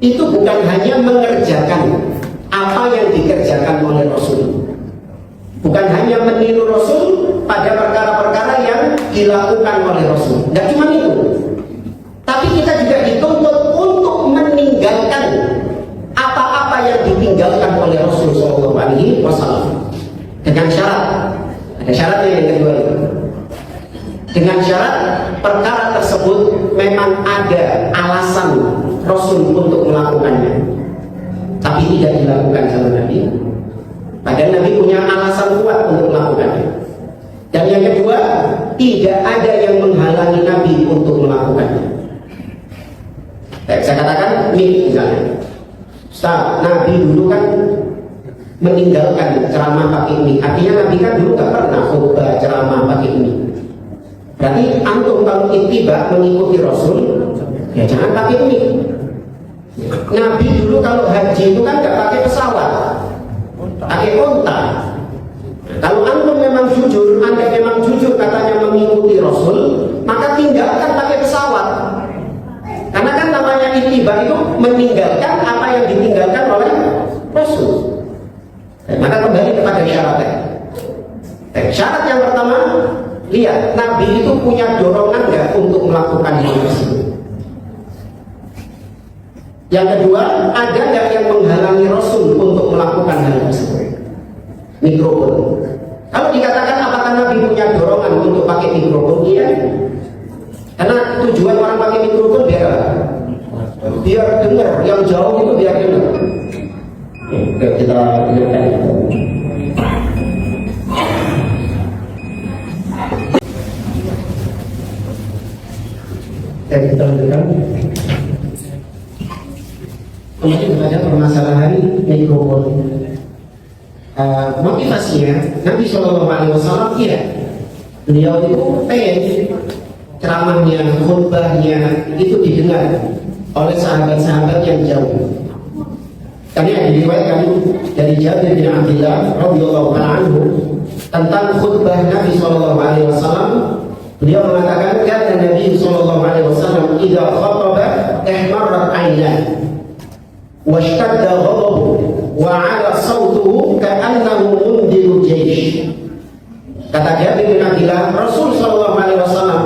itu bukan hanya mengerjakan apa yang dikerjakan oleh Rasul, bukan hanya meniru Rasul pada perkara-perkara yang dilakukan oleh Rasul. Tidak cuma itu, tapi kita juga dituntut untuk meninggalkan apa-apa yang ditinggalkan oleh Rasul Sallallahu Alaihi Wasallam dengan syarat. Ada syaratnya yang kedua itu. Dengan syarat perkara tersebut memang ada alasan Rasul untuk melakukannya. tapi tidak dilakukan sama Nabi. Padahal Nabi punya alasan kuat untuk melakukannya. Dan yang kedua, tidak ada yang menghalangi Nabi untuk melakukannya. Saya katakan, ini misalnya, Ustaz, Nabi dulu kan meninggalkan ceramah pakai mie. Artinya Nabi kan dulu gak pernah khutbah ceramah pakai mie. Berarti antum kalau ittiba mengikuti Rasul, ya jangan pakai mie. Nabi dulu kalau haji itu kan gak pakai pesawat, pakai onta. Kalau antum memang jujur, Anda memang jujur katanya mengikuti Rasul, maka tinggalkan pakai pesawat. Karena kan namanya ittiba itu meninggalkan apa yang ditinggalkan oleh Rasul. Maka kembali kepada syaratnya. Syarat yang pertama, lihat Nabi itu punya dorongan nggak untuk melakukan hal tersebut. Yang kedua, ada nggak yang menghalangi Rasul untuk melakukan hal tersebut? Mikrofon. Kalau dikatakan apakah Nabi punya dorongan untuk pakai mikrofon, iya. Karena tujuan orang pakai mikrofon biar dengar, yang jauh itu biar dengar. Oke, kita lihat. Kita lanjutkan. Kembali kepada permasalahan mikrofon. Motivasinya Nabi SAW, iya, beliau itu pengen ceramahnya, khutbahnya itu didengar oleh sahabat-sahabat yang jauh. Karena yang diriwayatkan dari Jabir bin Abdullah radhiyallahu anhu tentang khutbah Nabi SAW, beliau mengatakan, kata Nabi SAW, "Idza khataba ihmarrat 'ainah washtadda ghadabuhu wa 'ala sawtuhu ka'annahu mundiru jaysh." Kata Jabir bin Abdullah, Rasul SAW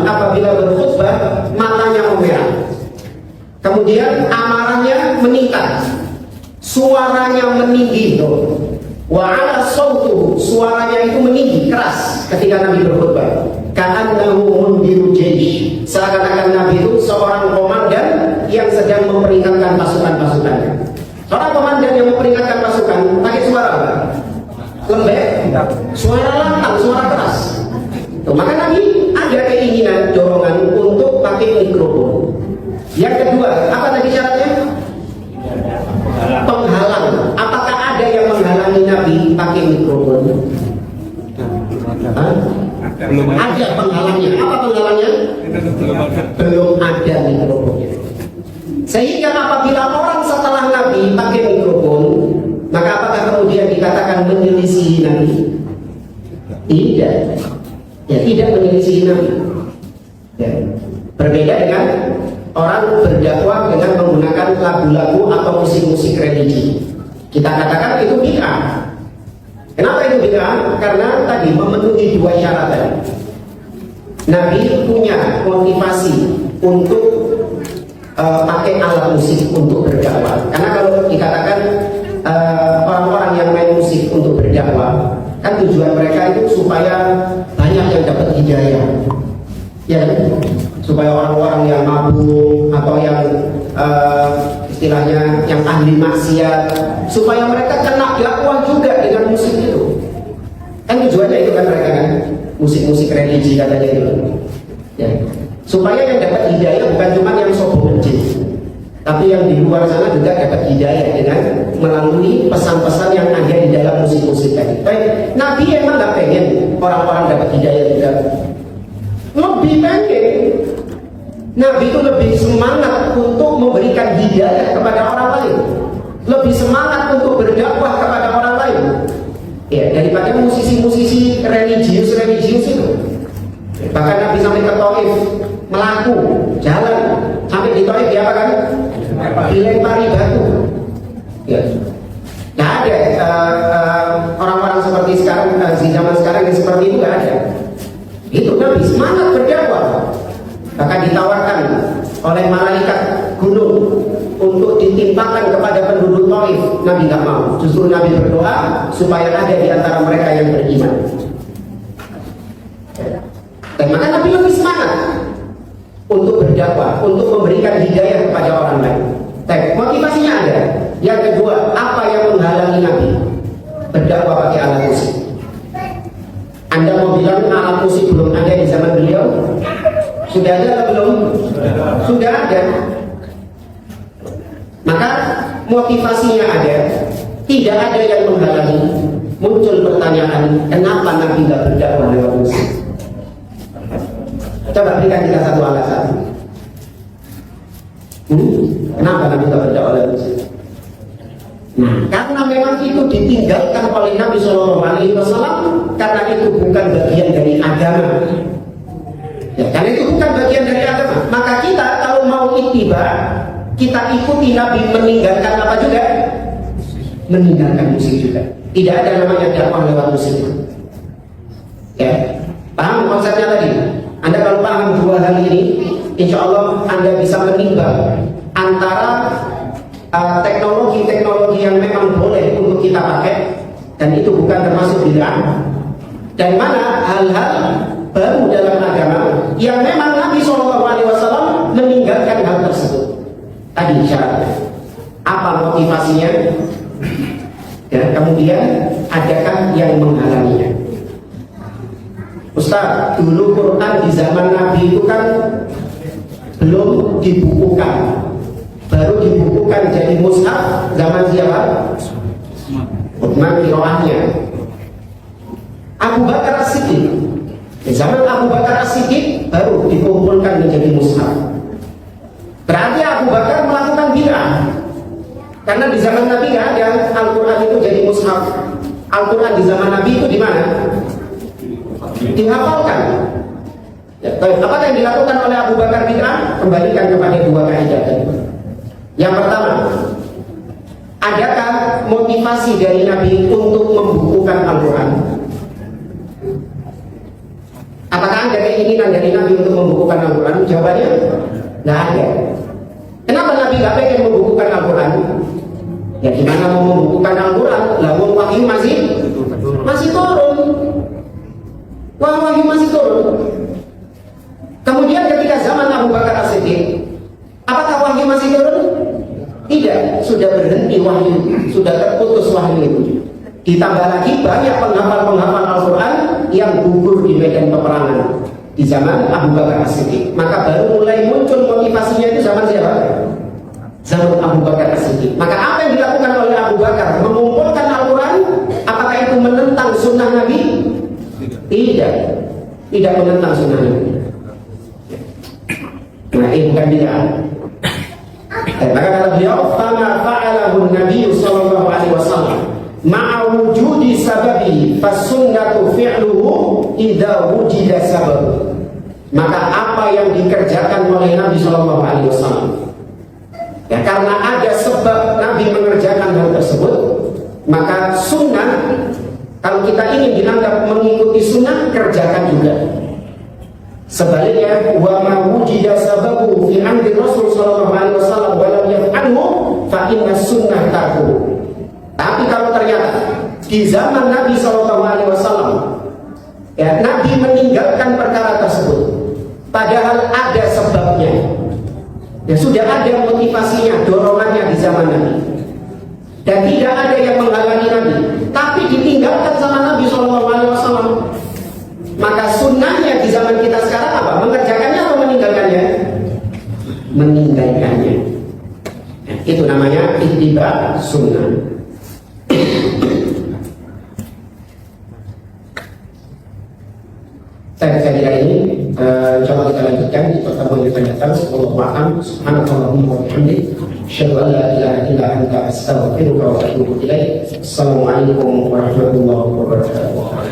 apabila berkhutbah matanya memerah, kemudian amarahnya meningkat, suaranya meninggi itu. Wa 'ala sawtuhu, suaranya itu meninggi keras ketika Nabi berkhutbah. Ka'annahu mundiru jaysh, seakan-akan Nabi itu seorang komandan yang sedang memperingatkan pasukan-pasukannya. Seorang komandan yang memperingatkan pasukan pakai suara apa? Lembek, suara lantang, suara keras. Tuh, maka Nabi ada keinginan, dorongan untuk pakai mikrofon. Yang kedua, apa tadi syaratnya? Penghalang. Apakah ada yang menghalangi Nabi pakai mikrofon? Ada penghalangnya. Apa penghalangnya? Belum ada mikrofonnya. Sehingga apabila orang setelah Nabi pakai mikrofon, maka apakah kemudian dikatakan menyelisihi Nabi? Tidak. Ya, tidak menyelisihi Nabi. Ya. Berbeda dengan orang berdakwah dengan menggunakan lagu-lagu atau musik-musik religi. Kita katakan itu bid'ah. Kenapa itu bid'ah? Karena tadi memenuhi dua syarat tadi. Nabi punya motivasi untuk pakai alat musik untuk berdakwah. Karena kalau dikatakan orang-orang yang main musik untuk berdakwah, kan tujuan mereka itu supaya banyak yang dapat hidayah, ya, supaya orang-orang yang mabuk atau yang istilahnya yang ahli maksiat, supaya mereka kena dakwah juga dengan musik itu. Kan tujuannya itu kan mereka kan musik-musik religi katanya itu, ya. Supaya yang dapat hidayah bukan cuma yang sombong kecil, tapi yang di luar sana juga dapat hidayah dengan melalui pesan-pesan yang ada di dalam musik-musik tadi. Baik, Nabi emang nggak pengen orang-orang dapat hidayah juga. Lebih pengen, Nabi itu lebih semangat untuk memberikan hidayah kepada orang lain, lebih semangat untuk berdakwah kepada orang lain, ya, daripada musisi-musisi religius itu. Bahkan Nabi sampai ke Taif, melaku, jalan, sampai di Taif dia apa kan? Dilempari batu. Ya. Nggak ada orang-orang seperti sekarang, di zaman sekarang yang seperti itu nggak ada. Itu Nabi semangat berdakwah. Bahkan ditawarkan oleh malaikat gunung untuk ditimpakan kepada penduduk Taif. Nabi nggak mau. Justru Nabi berdoa supaya ada di antara mereka yang beriman. Dan maka Nabi lebih semangat untuk berdakwah, untuk memberikan hidayah kepada orang lain. Motivasinya ada. Yang kedua, apa yang menghalangi Nabi berdakwah pakai alat musik? Anda mau bilang alat musik belum ada di zaman beliau? Sudah ada atau belum? Sudah ada. Maka motivasinya ada. Tidak ada yang menghalangi. Muncul pertanyaan, kenapa Nabi tidak berdakwah lewat musik? Coba berikan kita satu alasan. Kenapa Nabi tidak berdakwah lewat musik? Nah, karena memang itu ditinggalkan oleh Nabi SAW, karena itu bukan bagian dari agama. Ya, karena itu bukan bagian dari agama. Maka kita kalau mau ittiba, kita ikuti Nabi meninggalkan apa juga? Meninggalkan musik juga. Tidak ada namanya dakwah lewat musik. Ya, paham konsepnya tadi? Anda kalau paham dua hal ini, insya Allah Anda bisa menimbang antara teknologi-teknologi yang memang boleh untuk kita pakai dan itu bukan termasuk bid'ah, dan mana hal-hal baru dalam agama yang memang Nabi SAW meninggalkan hal tersebut. Tadi syaratnya apa motivasinya, dan kemudian adakah yang menghalanginya? Ustaz, dulu Quran di zaman Nabi itu kan belum dibukukan, baru dibukukan jadi mushaf zaman siapa? Utsman qiraahnya. Abu Bakar As-Siddiq, di zaman Abu Bakar As-Siddiq baru dikumpulkan menjadi mushaf. Berarti Abu Bakar melakukan bid'ah, karena di zaman Nabi nggak ada Al-Quran itu jadi mushaf. Al-Quran di zaman Nabi itu di mana? Dihafalkan. Ya, apa yang dilakukan oleh Abu Bakar bid'ah? Kembalikan kepada dua kaidah tadi. Yang pertama, adakah motivasi dari Nabi untuk membukukan Al-Quran? Apakah ada keinginan dari Nabi untuk membukukan Al-Quran? Jawabannya, nggak ada. Kenapa Nabi nggak pengen membukukan Al-Quran? Ya gimana mau membukukan Al-Quran? Lalu wahyu masih turun. Wahyu masih turun. Kemudian ketika zaman Abu Bakar As-Siddiq, apakah wahyu masih turun? Tidak, sudah berhenti wahyu, sudah terputus wahyu itu. Ditambah lagi banyak penghafal-penghafal Al-Quran yang gugur di medan peperangan di zaman Abu Bakar As-Siddiq. Maka baru mulai muncul motivasinya itu zaman siapa? Zaman Abu Bakar As-Siddiq. Maka apa yang dilakukan oleh Abu Bakar? Mengumpulkan Al-Quran. Apakah itu menentang sunnah Nabi? Tidak, tidak menentang sunnah Nabi. Nah, ini bukan bid'ah. Maka kata beliau, "Fama fa'alahu Nabi sallallahu alaihi wasallam ma'a wujudi sababi fasunnatu fi'luhu idza wujida sabab." Maka apa yang dikerjakan oleh Nabi sallallahu alaihi wasallam, ya karena ada sebab Nabi mengerjakan hal tersebut, maka sunnah, kalau kita ingin dianggap mengikuti sunnah, kerjakan juga. Sebaliknya, wa ma wujida sababu fi amri Rasul sallallahu alaihi wasallam wa lam yaf'alhu fa inna sunnah tarku. Tapi kalau ternyata di zaman Nabi sallallahu alaihi wasallam, ya Nabi meninggalkan perkara tersebut, padahal ada sebabnya. Ya sudah ada motivasinya, dorongannya di zaman Nabi. Dan tidak ada yang menghalangi Nabi, tapi ditinggalkan sama Nabi SAW. Maka sunnahnya di zaman kita sekarang apa? Mengerjakannya atau meninggalkannya? Meninggalkannya. Nah, itu namanya ittiba sunnah. Saya kira ini coba kita lanjutkan di pertemuan yang akan datang. Wallahu a'lam. Subhanallahumma wa bihamdihi, asyhadu an la ilaha illa anta, astaghfiruka wa atubu ilaik. Assalamualaikum warahmatullahi wabarakatuh.